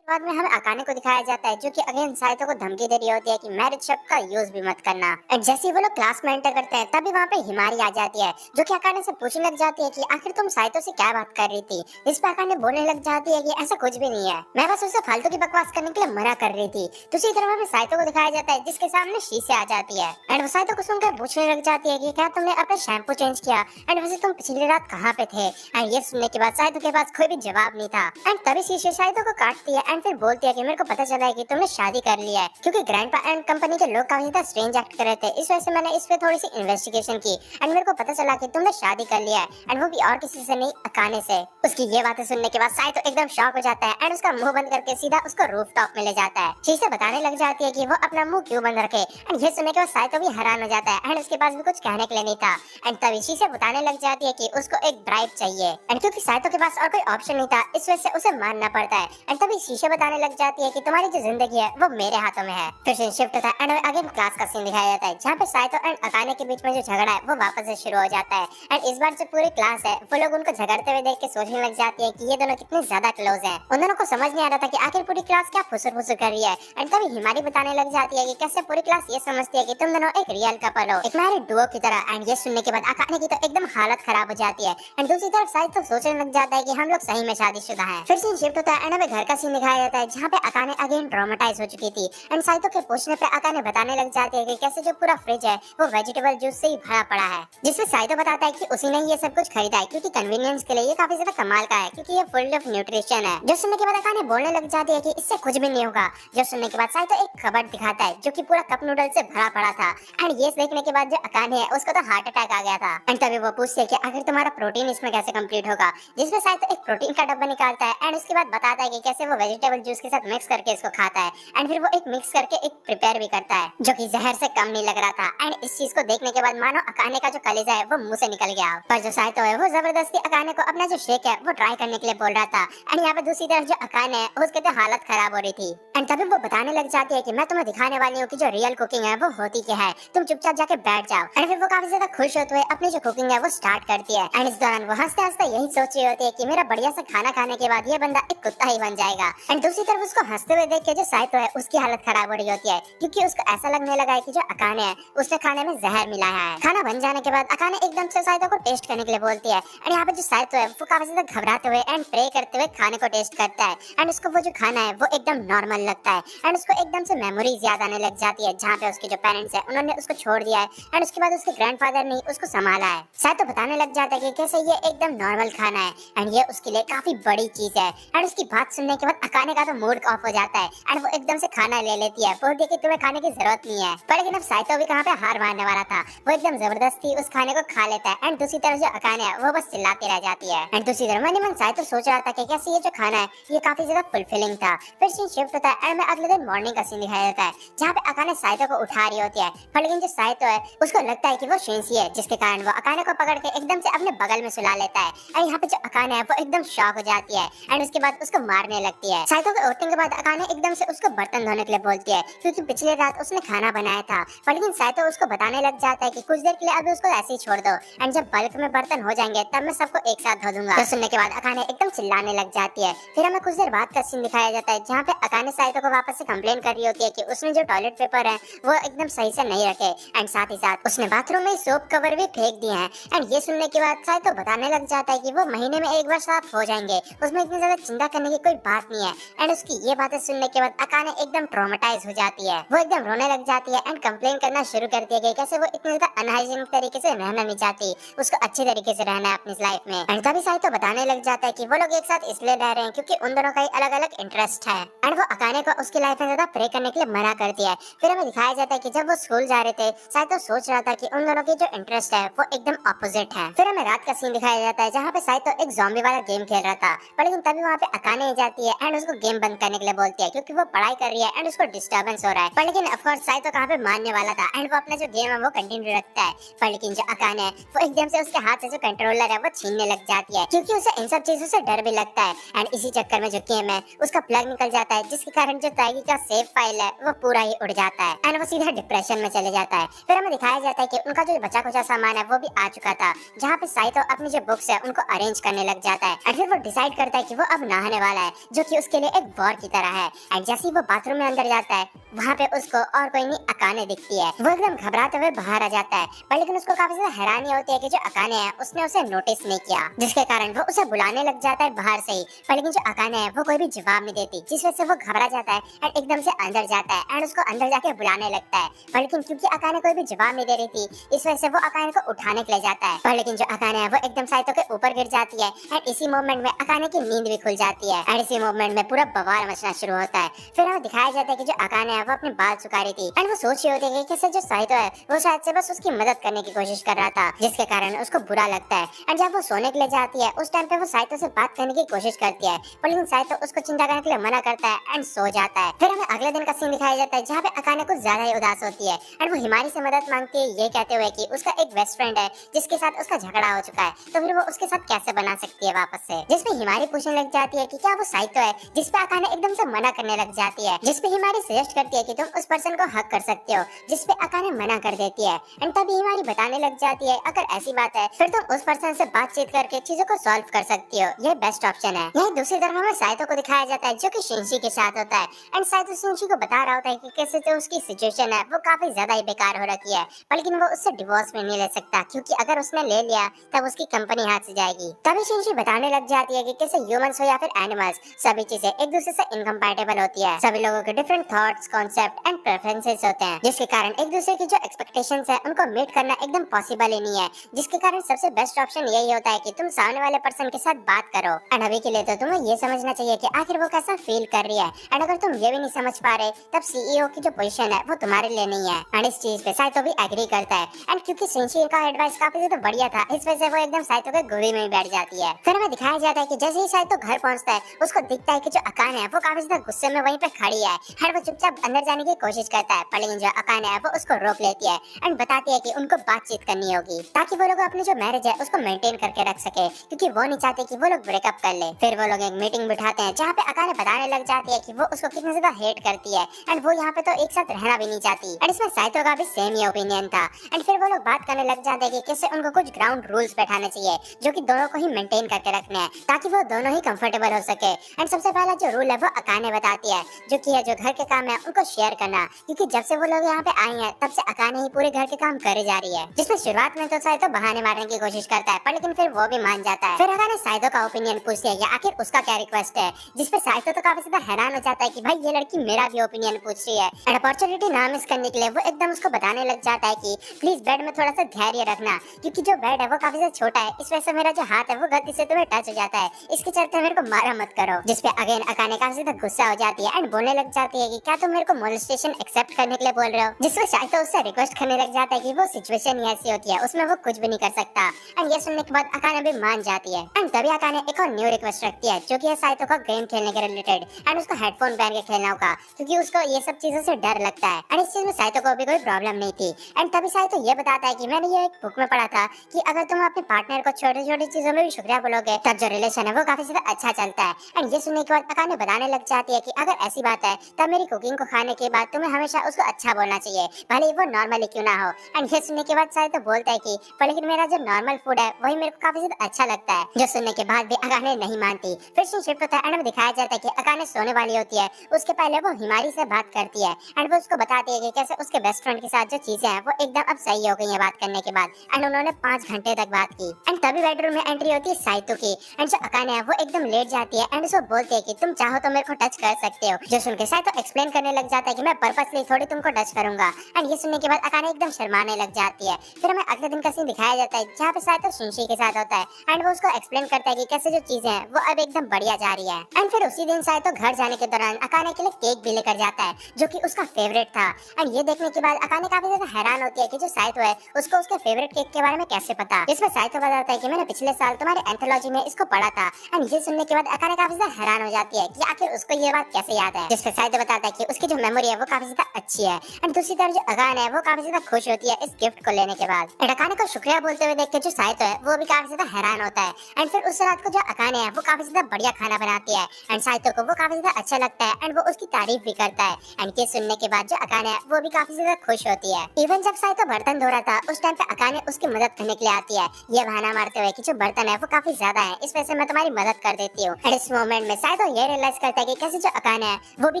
बाद में हमें अकाने को दिखाया जाता है जो कि अगेन साइतो को धमकी दे रही होती है कि मैरिज शब्द का यूज भी मत करना। एंड जैसे ही वो लोग क्लास में एंटर करते हैं तभी वहाँ पे हिमारी आ जाती है जो कि अकाने से पूछने लग जाती है कि आखिर तुम साइतो से क्या बात कर रही थी। इस पर अकाने बोलने लग जाती है कि ऐसा कुछ भी नहीं है, मैं बस उसे फालतू की बकवास करने के लिए मना कर रही थी। दूसरी तरफ हमें साइतो को दिखाया जाता है जिसके सामने शीशे आ जाती है एंड वो साइतो को सुनकर पूछने लग जाती है कि क्या तुमने अपना शैम्पू चेंज किया एंड वैसे तुम पिछली रात कहाँ पे थे। एंड ये सुनने के बाद साइतो के पास कोई भी जवाब नहीं था एंड तभी शीशे साइतो को काटती है एंड फिर बोलती है कि मेरे को पता चला है कि तुमने शादी कर लिया है, क्योंकि ग्रैंडपा एंड कंपनी के लोग काफी ज्यादा स्ट्रेंज एक्ट कर रहे थे। इस वजह से मैंने इस पे थोड़ी सी इन्वेस्टिगेशन की एंड मेरे को पता चला कि तुमने शादी कर लिया है एंड वो भी और किसी से नहीं, अकाने से। उसकी ये बातें सुनने के बाद साइतो एकदम शॉक हो जाता है एंड उसका मुंह बंद करके सीधा उसको रूफ टॉप में ले जाता है। शीशे बताने लग जाती है कि वो अपना मुंह क्यों बंद रखे एंड ये सुनने के बाद साइतो भी हैरान हो जाता है एंड उसके पास भी कुछ कहने के लिए नहीं था। एंड तभी शीशे बताने लग जाती है कि उसको एक ब्राइब चाहिए एंड क्योंकि साइतो के पास और कोई ऑप्शन नहीं था इस वजह से उसे मानना पड़ता है। एंड तभी शीशे बताने लग जाती है कि तुम्हारी जो जिंदगी है वो मेरे हाथों में है। फिर सीन शिफ्ट होता है एंड अगेन क्लास का सीन दिखाया जाता है जहाँ पे साइतो एंड अकाने के बीच में जो झगड़ा है वो वापस से शुरू हो जाता है। एंड इस बार जो पूरी क्लास है वो लोग उनको झगड़ते हुए देख के सोचने लग जाती है कि ये दोनों कितने ज्यादा क्लोज हैं। उन दोनों को समझ नहीं आ रहा था कि आखिर पूरी क्लास क्या फुसर फुसर कर रही है। एंड तभी हिमारी बताने लग जाती है कि कैसे पूरी क्लास ये समझती है कि तुम दोनों एक रियल कपल हो, एक मैरिड डुओ की तरह। एंड ये सुनने के बाद अकाने की तो एकदम हालत खराब हो जाती है एंड दूसरी तरफ साइतो सोचने लग जाता है कि हम लोग सही में शादीशुदा हैं। फिर सीन शिफ्ट होता है एंड हमें घर का सीन दिखाया जाता है जहाँ पे अकाने अगेन ट्रॉमेटाइज हो चुकी थी एंड साइतो के पूछने पे अकाने बताने लग जाती है कि कैसे जो पूरा फ्रिज है वो वेजिटेबल जूस से ही भरा पड़ा है, जिसमें साइतो बताता है कि उसी ने ये सब कुछ खरीदा है क्योंकि कन्वीनियंस के लिए ये काफी ज्यादा कमाल का है क्योंकि ये फुल ऑफ न्यूट्रिशन है। जो सुनने के बाद अकाने बोलने लग जाती है कि इससे कुछ भी नहीं होगा। जो सुनने के बाद साइतो एक कबर्ड दिखाता है जो कि पूरा कप नूडल से भरा पड़ा था एंड ये देखने के बाद जो अकाने है उसको तो हार्ट अटैक आ गया था। एंड तभी वो पूछती है कि आखिर तुम्हारा प्रोटीन इसमें कैसे कंप्लीट होगा, जिसमें साइतो एक प्रोटीन का डब्बा निकालता है एंड उसके बाद बताता है कि कैसे वो वेजिटेबल जूस के साथ मिक्स करके इसको खाता है एंड फिर वो एक मिक्स करके एक प्रिपेयर भी करता है जो कि जहर से कम नहीं लग रहा था। एंड इस चीज को देखने के बाद मानो अकाने का जो कलेजा है वो मुंह से निकल गया। पर जो साइतो है वो जबरदस्ती अकाने को अपना जो शेक है वो ट्राई करने के लिए बोल रहा था एंड यहाँ पे दूसरी तरफ जो अकाने है उसके तो हालत खराब हो रही थी। एंड तभी वो बताने लग जाती है कि मैं तुम्हें दिखाने वाली हूँ कि जो रियल कुकिंग है वो होती क्या है, तुम चुपचाप जाके बैठ जाओ। एंड फिर वो काफी ज्यादा खुश होते हुए अपनी जो कुकिंग है वो स्टार्ट करती है एंड इस दौरान वो हंसते हंसते यही सोच रही होती है कि मेरा बढ़िया से खाना खाने के बाद ये बंदा एक कुत्ता ही बन जाएगा। एंड दूसरी तरफ उसको हंसते हुए देख के जो साइतो है उसकी हालत खराब हो रही होती है क्योंकि उसको ऐसा लगने लगा है कि जो अकाने है उसने खाने में जहर मिलाया है। खाना बन जाने के बाद अकाने एकदम से साइतो को टेस्ट करने के लिए बोलती है एंड यहाँ पे जो साइतो है वो काफी ज्यादा घबराते हुए एंड प्रे करते हुए खाने को टेस्ट करता है एंड उसको वो जो खाना है वो एकदम नॉर्मल लगता है एंड उसको एकदम से मेमोरीज याद आने लग जाती है जहाँ पे उसके जो पेरेंट्स है उन्होंने उसको छोड़ दिया है एंड उसके बाद उसके ग्रैंडफादर ने उसको संभाला है। साइतो बताने लग जाता है कि कैसे ये एकदम नॉर्मल खाना है एंड ये उसके लिए काफी बड़ी चीज है। एंड उसकी बात सुनने के बाद अकाने का तो मूड ऑफ हो जाता है एंड वो एकदम से खाना ले लेती है, बोलती है कि तुम्हें खाने की जरूरत नहीं है। पर लेकिन अब साइतो भी कहाँ पे हार मानने वाला था, वो एकदम जबरदस्ती उस खाने को खा लेता है एंड दूसरी तरफ जो अकाने है वो बस चिल्लाती रह जाती है। एंड दूसरी तरफ मन ही मन साइतो सोच रहा था कि कैसे ये जो खाना है ये काफी ज्यादा फुलफिलिंग था। फिर सीन शिफ्ट होता है एंड में अगले दिन मॉर्निंग का सीन दिखाया जाता है जहाँ पे अकाने साइतो को उठा रही होती है। पर लेकिन जो साइतो है उसको लगता है कि वो शिंसी है जिसके कारण वो अकाने को पकड़ के एकदम से अपने बगल में सुला लेता है एंड यहाँ पे जो अकाने है वो एकदम शॉक हो जाती है एंड उसके बाद उसको मारने लगती है। साइतो के उठने के बाद अकाने एकदम से उसको बर्तन धोने के लिए बोलती है क्योंकि पिछली रात उसने खाना बनाया था। पर लेकिन साइतो उसको बताने लग जाता है कि कुछ देर के लिए अभी उसको ऐसे ही छोड़ दो एंड जब बल्क में बर्तन हो जाएंगे तब मैं सबको एक साथ धो दूंगा। तो सुनने के बाद अकाने एकदम चिल्लाने लग जाती है। फिर हमें कुछ देर बाद का सीन दिखाया जाता है जहाँ पे अकाने साइतो को वापस से कंप्लेन कर रही होती है कि उसने जो टॉयलेट पेपर है वो एकदम सही से नहीं रखे एंड साथ ही साथ उसने बाथरूम में सोप कवर भी फेंक दिए हैं। एंड ये सुनने के बाद साइतो बताने लग जाता है कि वो महीने में एक बार साफ हो जाएंगे, उसमें इतनी ज्यादा चिंता करने की कोई बात नहीं है। एंड उसकी ये बातें सुनने के बाद अकाने एकदम ट्रॉमेटाइज हो जाती है, वो एकदम रोने लग जाती है एंड कंप्लेन करना शुरू कर दिया गया कैसे वो इतनी ज्यादा अनहाइजीनिक तरीके से रहना नहीं चाहती, उसको अच्छे तरीके से रहना है अपनी लाइफ में। एंड तभी साइतो बताने लग जाता है कि वो लोग एक साथ इसलिए रह रहे हैं क्योंकि उन दोनों का अलग अलग इंटरेस्ट है एंड वो अकाने को उसकी लाइफ में ज्यादा प्रे करने के लिए मना करती है। फिर हमें दिखाया जाता है कि जब वो स्कूल जा रहे थे साइतो सोच रहा था कि उन दोनों की जो इंटरेस्ट है वो एकदम ऑपोजिट है। फिर हमें रात का सीन दिखाया जाता है जहाँ पे साइतो एक ज़ॉम्बी वाला गेम खेल रहा था। पर लेकिन तभी वहाँ पे अकाने जाती है एंड उसको गेम बंद करने के लिए बोलती है क्योंकि वो पढ़ाई कर रही है एंड उसको डिस्टर्बेंस हो रहा है। पर लेकिन ऑफ कोर्स साइतो कहाँ पे मानने वाला था एंड वो अपना जो गेम है वो कंटिन्यू रखता है। पर लेकिन जो अकाने है वो एकदम से उसके हाथ से जो कंट्रोलर है वो छीनने लग जाती है क्योंकि उसे इन सब चीजों से डर भी लगता है। एंड इसी चक्कर में जो गेम है उसका प्लग निकल जाता है जिसके कारण जो तागी का सेव फाइल है वो पूरा ही उड़ जाता है एंड वो सीधा डिप्रेशन में चले जाता है। फिर हमें दिखाया जाता है कि उनका जो बचा कुचा सामान है वो भी आ चुका था जहाँ पे साइतो अपनी जो बुक्स है उनको अरेंज करने लग जाता है एंड फिर वो डिसाइड करता है कि वो अब नहाने वाला है जो कि उसके उसके लिए एक वॉर की तरह है। एंड जैसे ही वो बाथरूम में अंदर जाता है, वहाँ पे उसको और कोई नहीं अकाने दिखती है। वो एकदम घबराते हुए बाहर आ जाता है, पर लेकिन उसको काफी ज्यादा हैरानी होती है कि जो अकाने है उसने उसे नोटिस नहीं किया, जिसके कारण वो उसे बुलाने लग जाता है बाहर से ही। पर लेकिन जो अकाने है वो कोई भी जवाब नहीं देती, जिस वजह से वो घबरा जाता है एंड एकदम से अंदर जाता है एंड उसको अंदर जाके बुलाने लगता है। पर लेकिन क्योंकि अकाने कोई भी जवाब नहीं दे रही थी, इस वजह से वो अकाने को उठाने के लिए जाता है। पर लेकिन जो अकाने है वो एकदम साइतो के ऊपर गिर जाती है एंड इसी मोमेंट में अकाने की नींद भी खुल जाती है एंड इसी मोमेंट में पूरा बवाल मचना शुरू होता है। फिर हमें दिखाया जाता है कि जो अकाने है वो अपने बाल सुखा रही थी एंड वो सोच रही होती है कि कैसे जो साइतो है वो शायद से बस उसकी मदद करने की कोशिश कर रहा था, जिसके कारण उसको बुरा लगता है। एंड जब वो सोने के लिए जाती है उस टाइम पे वो साइतो से बात करने की कोशिश करती है, पर लेकिन साइतो उसको चिंता करने के लिए मना करता है एंड सो जाता है। फिर हमें अगले दिन का सीन दिखाया जाता है जहाँ पे अकाने कुछ ज्यादा ही उदास होती है एंड वो हिमारी से मदद मांगती है, ये कहते हुए कि उसका एक बेस्ट फ्रेंड है जिसके साथ उसका झगड़ा हो चुका है, तो फिर वो उसके साथ कैसे बना सकती है वापस से। जिसपे हिमारी पूछने लग जाती है कि क्या वो साइतो है, जिसपे अकाने एकदम से मना करने लग जाती है, जिसपे हिमारी सजेस्ट करती है कि तुम उस पर्सन को हक कर सकते हो, जिसपे अकाने मना कर देती है। एंड तभी हिमारी बताने लग जाती है अगर ऐसी बात है फिर तुम उस पर्सन से बातचीत करके चीजों को सॉल्व कर सकती हो, ये बेस्ट ऑप्शन है। यही दूसरी तरफ हमें साइतो को दिखाया जाता है जो कि शिंशी के साथ होता है एंड साइतो शिंशी को बता रहा होता है कि कैसे तो उसकी सिचुएशन है वो काफी ज्यादा ही बेकार हो रखी है, लेकिन वो उससे डिवोर्स में नहीं ले सकता क्योंकि अगर उसने ले लिया तब उसकी कंपनी हाथ से जाएगी। तभी शिंशी बताने लग जाती है कि कैसे ह्यूमंस हो या फिर एनिमल्स, सभी चीजें एक दूसरे से इनकम्पैटिबल होती है। सभी लोगों के different thoughts, concept and preferences होते हैं, जिसके कारण एक दूसरे की जो एक्सपेक्टेशंस है उनको मीट करना एकदम पॉसिबल ही नहीं है, जिसके कारण सबसे बेस्ट ऑप्शन यही होता है कि तुम सामने वाले पर्सन के साथ बात करो। एंड अभी के लिए तो तुम्हें ये समझना चाहिए कि आखिर वो कैसा फील कर रही है, एंड अगर तुम ये भी नहीं समझ पा रहे तब सीईओ की जो पोजीशन है वो तुम्हारे लिए नहीं है। एंड इस चीज पे साइतो भी एग्री करता है एंड क्योंकि शिंशी का एडवाइस काफी ज्यादा बढ़िया था, इस वजह से वो एकदम साइतो के गोदी में ही बैठ जाती है। फिर हमें दिखाया जाता है कि जैसे ही साइतो घर पहुंचता है उसको दिखता है कि जो अकाने है वो काफी ज्यादा गुस्से में वहीं पे खड़ी है और वो चुपचाप अंदर जाने की कोशिश करता है, पर लेकिन जो अकाने है वो उसको रोक लेती है एंड बताती है कि उनको बातचीत करनी होगी ताकि वो लोग अपनी जो मैरिज है उसको मेंटेन करके रख सके, क्योंकि वो नहीं चाहते कि वो लोग ब्रेकअप कर ले। फिर वो लोग एक मीटिंग बिठाते हैं जहाँ पे अकाने बताने लग जाती है कि वो उसको कितना ज्यादा हेट करती है एंड वो यहाँ पे तो एक साथ रहना भी नहीं चाहती। एंड इसमें साइतो का भी सेम ही ओपिनियन था एंड फिर वो लोग बात करने लग जाते हैं कि कैसे उनको कुछ ग्राउंड रूल्स बैठाने चाहिए जो कि दोनों को ही मेंटेन करके रखने हैं ताकि वो दोनों ही कंफर्टेबल हो सके। एंड सबसे पहला जो रूल है वो अकाने बताती है जो कि है जो घर के काम है उनको शेयर करना, क्योंकि जब से वो लोग यहाँ पे आए हैं तब से अकाने ही पूरे घर के काम करे जा रही है, जिसमें शुरुआत में तो साइतो बहाने मारने की कोशिश करता है पर लेकिन फिर वो भी मान जाता है। फिर अकाने साइतो का ओपिनियन पूछती है या आखिर उसका क्या रिक्वेस्ट है, जिसपे साइतो तो काफी ज्यादा हैरान हो जाता है कि भाई ये लड़की मेरा भी ओपिनियन पूछ रही है। एंड अपॉर्चुनिटी ना मिस करने के लिए वो एकदम उसको बताने लग जाता है कि प्लीज बेड में थोड़ा सा धैर्य रखना, क्योंकि जो बेड है वो काफी ज्यादा छोटा है, इस वजह से मेरा जो हाथ है वो गलती से तुम्हें टच हो जाता है, इसके चलते मेरे को मारा मत करो। जिसपे अगेन अकाने काफी ज्यादा गुस्सा हो जाती है एंड बोलने लग जाती है कि क्या तुम मेरे को मोलेस्टेशन एक्सेप्ट करने के लिए बोल रहे हो, जिसमें शायद तो उससे रिक्वेस्ट करने लग जाता है कि वो सिचुएशन ही ऐसी होती है उसमें वो कुछ भी नहीं कर सकता। एंड ये सुनने के बाद अकाने भी मान जाती है एंड तभी अकाने एक और न्यू रिक्वेस्ट रखती है जो कि है साइतो का गेम खेलने के रिलेटेड एंड उसको हेडफोन पहन के खेलना होगा, क्योंकि उसको ये सब चीजों से डर लगता है। एंड इस चीज में साइतो को भी कोई प्रॉब्लम नहीं थी। एंड तभी साइतो ये बताता है कि मैंने ये एक बुक में पढ़ा था कि अगर तुम अपने पार्टनर को छोटी छोटी चीजों में भी शुक्रिया बोलोगे तब जो रिलेशन है वो काफी ज्यादा अच्छा चलता है। एंड ये सुनने के बाद अकाने बताने लग जाती है कि अगर ऐसी बात है तब मेरी कुकिंग को खाने के बाद तुम्हें हमेशा उसको अच्छा बोलना चाहिए, भले ही वो नॉर्मली क्यों ना हो। एंड ये सुनने के बाद साइतो बोलता है कि पर लेकिन मेरा जो नॉर्मल फूड है वही मेरे को काफी ज्यादा अच्छा लगता है, जो सुनने के बाद भी अकाने नहीं मानती। फिर सीन शिफ्ट होता है एंड दिखाया जाता है कि अकाने सोने वाली होती है, उसके पहले वो हिमारी से बात करती है एंड वो उसको बताती है कि कैसे उसके बेस्ट फ्रेंड के साथ जो चीजें हैं वो एकदम अब सही हो गई है बात करने के बाद। एंड उन्होंने 5 घंटे तक बात की। एंड तभी बेडरूम में एंट्री होती है साइतो की एंड जो अकाने है वो एकदम लेट जाती है एंड उसको बोलती है कि तुम चाहो तो मेरे को टच कर सकते हो, जो सुन के साइतो एक्सप्लेन करने लग जाता है कि मैं पर्पसली थोड़ी तुमको टच करूंगा। एंड ये सुनने के बाद अकाने एकदम शर्माने लग जाती है। फिर हमें अगले दिन का सीन दिखाया जाता है जहाँ पे साइतो शिंशी के साथ होता है एंड वो उसको एक्सप्लेन करता है कि कैसे जो चीजें हैं वो अब एकदम बढ़िया जा रही है। एंड फिर उसी दिन साइतो घर जाने के दौरान अकाने के लिए केक भी लेकर जाता है जो कि उसका फेवरेट था। एंड ये देखने के बाद अकाने काफी ज्यादा हैरान होती है कि जो साइतो है उसको उसके फेवरेट केक के बारे में कैसे पता, जिसमें साइतो बताता है कि मैंने पिछले साल तुम्हारे एंथोलॉजी में इसको पढ़ा था। एंड ये सुनने के बाद अकाने काफी ज्यादा हैरान हो जाती है कि आखिर उसको ये बात कैसे याद है, जिसपे साइतो बताता है कि उसकी जो मेमोरी है वो काफी ज्यादा अच्छी है। एंड दूसरी तरफ जो अकाने है वो काफी ज्यादा खुश होती है इस गिफ्ट को लेने के बाद। एंड अकाने को शुक्रिया बोलते हुए देख के जो साइतो है वो भी काफी ज्यादा हैरान होता है। एंड फिर उस रात को जो अकाने है वो काफी ज्यादा बढ़िया खाना बनाती है एंड साइतो को वो काफी ज्यादा अच्छा लगता है एंड वो उसकी तारीफ भी करता है। एंड ये सुनने के बाद जो अकाने है वो भी काफी ज्यादा खुश होती है। इवन जब साइतो बर्तन धो रहा था उस टाइम पे अकाने उसकी मदद करने के लिए आती है, ये बहाना मारते हुए कि जो बर्तन है वो काफी ज्यादा है, इस वजह से मैं तुम्हारी मदद कर देती हूँ। एंड इस मोमेंट में साइतो ये रियलाइज करता है कि कैसे जो अकाने है वो भी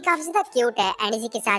काफी ज्यादा क्यूट है। एंड इसी के साथ